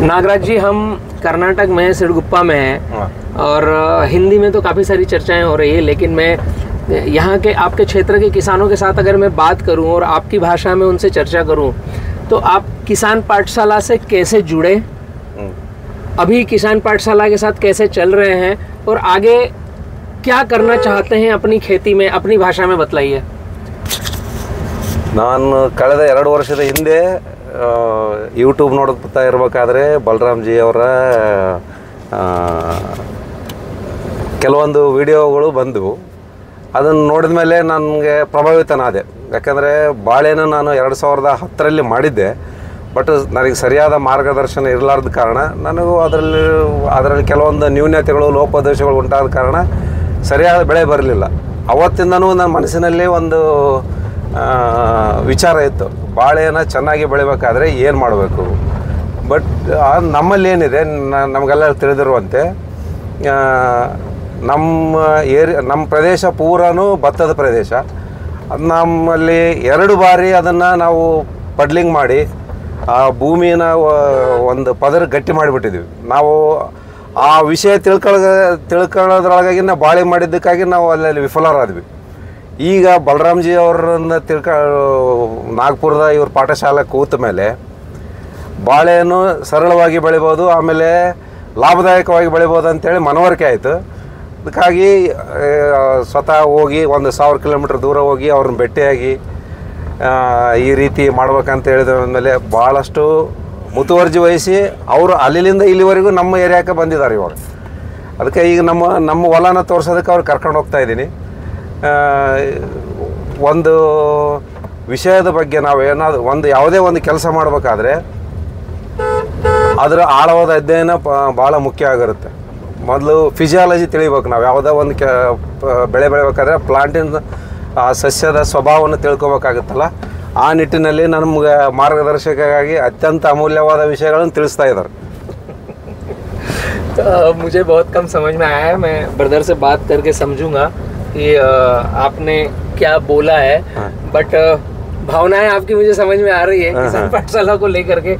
नागराज जी, हम कर्नाटक में सिरगुप्पा में हैं और हिंदी में तो काफ़ी सारी चर्चाएं हो रही है, लेकिन मैं यहाँ के आपके क्षेत्र के किसानों के साथ अगर मैं बात करूँ और आपकी भाषा में उनसे चर्चा करूँ, तो आप किसान पाठशाला से कैसे जुड़े, अभी किसान पाठशाला के साथ कैसे चल रहे हैं और आगे क्या करना चाहते हैं अपनी खेती में, अपनी भाषा में बतलाइए। ನಾನು ಕಳೆದ 2 ವರ್ಷದ ಹಿಂದೆ ಯೂಟ್ಯೂಬ್ ನೋಡ್ತಾ ಇರಬೇಕಾದ್ರೆ ಬಲರಾಮ್ ಜಿ ಅವರ ಕೆಲವೊಂದು ವಿಡಿಯೋಗಳು ಬಂದವು. ಅದನ್ನು ನೋಡಿದ ಮೇಲೆ ನನಗೆ ಪ್ರಭಾವಿತನಾದೆ. ಯಾಕಂದರೆ ಬಾಳೆನ ನಾನು 2010ರಲ್ಲಿ ಮಾಡಿದ್ದೆ, ಬಟ್ ನನಗೆ ಸರಿಯಾದ ಮಾರ್ಗದರ್ಶನ ಇರಲಾರ್ದ ಕಾರಣ ನನಗೂ ಅದರಲ್ಲಿ ಕೆಲವೊಂದು ನ್ಯೂನತೆಗಳು, ಲೋಪದೋಷಗಳು ಉಂಟಾದ ಕಾರಣ ಸರಿಯಾದ ಬೆಳೆ ಬರಲಿಲ್ಲ. ಅವತ್ತಿಂದನೂ ನನ್ನ ಮನಸ್ಸಿನಲ್ಲಿ ಒಂದು ವಿಚಾರ ಇತ್ತು, ಬಾಳೆನ ಚೆನ್ನಾಗಿ ಬೆಳಿಬೇಕಾದ್ರೆ ಏನು ಮಾಡಬೇಕು. ಬಟ್ ನಮ್ಮಲ್ಲಿ ಏನಿದೆ, ನಮಗೆಲ್ಲ ತಿಳಿದಿರುವಂತೆ ನಮ್ಮ ಪ್ರದೇಶ ಪೂರನೂ ಭತ್ತದ ಪ್ರದೇಶ. ನಮ್ಮಲ್ಲಿ 2 ಬಾರಿ ಅದನ್ನು ನಾವು ಪಡ್ಲಿಂಗ್ ಮಾಡಿ ಆ ಭೂಮಿನ ಒಂದು ಪದರ ಗಟ್ಟಿ ಮಾಡಿಬಿಟ್ಟಿದ್ವಿ. ನಾವು ಆ ವಿಷಯ ತಿಳ್ಕೊಳ್ಳೋದ್ರೊಳಗಾಗಿ ನಾವು ಬಾಳೆ ಮಾಡಿದ್ದಕ್ಕಾಗಿ ನಾವು ಅಲ್ಲಿ ವಿಫಲರಾದ್ವಿ. ಈಗ ಬಲರಾಮ್ ಜಿ ಅವರನ್ನು ನಾಗ್ಪುರದ ಇವ್ರ ಪಾಠಶಾಲೆ ಕೂತ ಮೇಲೆ ಬಾಳೆಯನ್ನು ಸರಳವಾಗಿ ಬೆಳಿಬೋದು, ಆಮೇಲೆ ಲಾಭದಾಯಕವಾಗಿ ಬೆಳಿಬೋದು ಅಂತೇಳಿ ಮನವರಿಕೆ ಆಯಿತು. ಅದಕ್ಕಾಗಿ ಸ್ವತಃ ಹೋಗಿ 1000 ಕಿಲೋಮೀಟ್ರ್ ದೂರ ಹೋಗಿ ಅವ್ರನ್ನ ಭೇಟಿಯಾಗಿ ಈ ರೀತಿ ಮಾಡ್ಬೇಕಂತ ಹೇಳಿದ ಮೇಲೆ ಭಾಳಷ್ಟು ಮುತುವರ್ಜಿ ವಹಿಸಿ ಅವರು ಅಲ್ಲಿಂದ ಇಲ್ಲಿವರೆಗೂ ನಮ್ಮ ಏರಿಯಾಕ್ಕೆ ಬಂದಿದ್ದಾರೆ ಇವಾಗ. ಅದಕ್ಕೆ ಈಗ ನಮ್ಮ ಹೊಲನ ತೋರಿಸೋದಕ್ಕೆ ಅವ್ರು ಕರ್ಕೊಂಡು ಹೋಗ್ತಾ ಇದ್ದೀನಿ. ಒಂದು ವಿಷಯದ ಬಗ್ಗೆ ನಾವು ಏನಾದರೂ ಯಾವುದೇ ಒಂದು ಕೆಲಸ ಮಾಡಬೇಕಾದ್ರೆ ಅದರ ಆಳವಾದ ಅಧ್ಯಯನ ಭಾಳ ಮುಖ್ಯ ಆಗಿರುತ್ತೆ. ಮೊದಲು ಫಿಸಿಯಾಲಜಿ ತಿಳಿಬೇಕು. ನಾವು ಯಾವುದೋ ಒಂದು ಬೆಳೆ ಬೆಳಿಬೇಕಾದ್ರೆ ಪ್ಲಾಂಟಿನ ಸಸ್ಯದ ಸ್ವಭಾವವನ್ನು ತಿಳ್ಕೊಬೇಕಾಗುತ್ತಲ್ಲ, ಆ ನಿಟ್ಟಿನಲ್ಲಿ ನಮಗೆ ಮಾರ್ಗದರ್ಶಕವಾಗಿ ಅತ್ಯಂತ ಅಮೂಲ್ಯವಾದ ವಿಷಯಗಳನ್ನು ತಿಳಿಸ್ತಾ ಇದ್ದಾರೆ. मुझे बहुत कम समझ में आया है, मैं ब्रदर से बात करके समझूंगा कि आपने क्या बोला है, बट भावनाएं आपकी मुझे समझ में आ रही है किसान पाठशाला को लेकर के।